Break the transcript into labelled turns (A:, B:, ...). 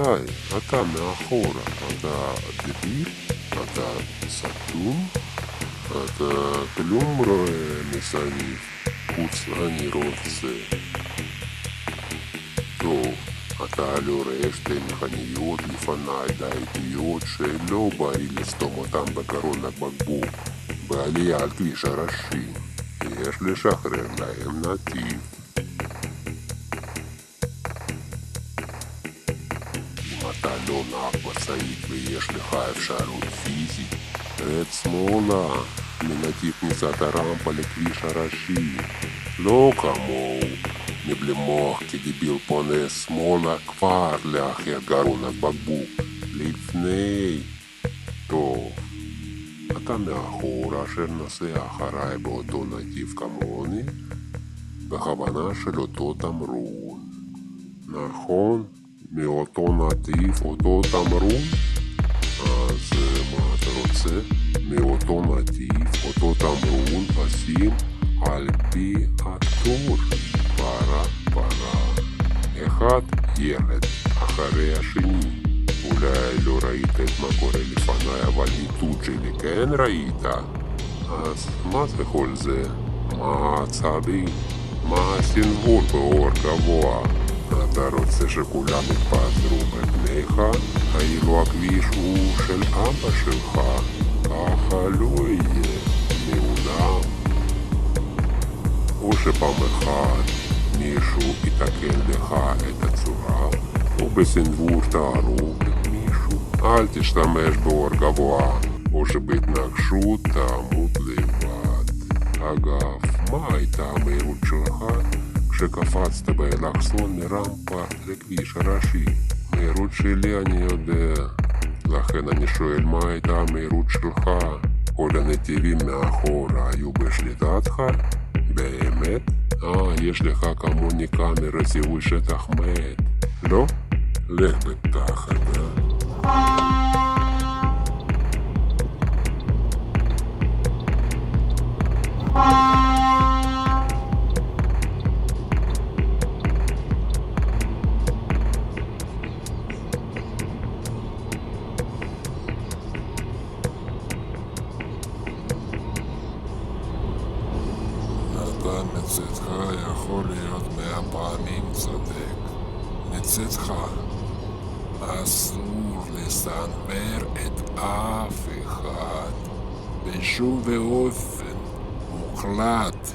A: היי, אתה מאחורה, אתה דביל? אתה סתום? אתה כלום רואה מסביב, חוץ אני רוצה. טוב, אתה לא רואה שתי מכוניות לפניי דייתיות שלא בריא לסתום אותם בגרון הבקבוק בעלייה על כביש הראשי. יש לשחרר להם נתיב. אם אתה לא נהג משאית ויש לך אפשרות פיזית, רד שמאלה מנתיב כניסת הרמפה לכביש הראשי. לא כמוהו, מבלי מוח כדביל פונה שמאלה כבר לאחר גרון הבקבוק לפני. טוב, אתה מאחור אשר נוסע אחריי באותו נתיב כמוני, בכוונה של אותו תמרון. נכון? מאותו נתיב, אותו תמרון? אז מה אתה רוצה? מאותו נתיב, אותו תמרון, עושים על פי התור. פרה פרה. אחד ילד אחרי השני. אולי לא ראית את מה קורה לפניי, אבל ניתות שלי כן ראית. אז מה זה כל זה? מה העצבים? מה הסנוור באור גבוה? אתה רוצה שכולם יתפזרו בפניך? כאילו הכביש הוא של אבא שלך. ככה לא יהיה מעולם. או שפעם אחת מישהו יתקן לך את הצורה, או בסנוור תהרוג את מישהו. אל תשתמש באור גבוה, או שבהתנגשות תמות לבד. אגב, מה הייתה המהירות שלך כשקפצת באלכסון מרמפה לכביש הראשי? מהירות שלי אני יודע, לכן אני שואל מה הייתה המהירות שלך? כל הנתיבים מאחורה היו בשליטתך? באמת? יש לך כמוני קאמרה זיהוי שטח מת, לא? לך בתחת.
B: מצדך יכול להיות 100 פעמים צודק. מצדך אסור לסנוור את אף אחד בשום ואופן מוחלט.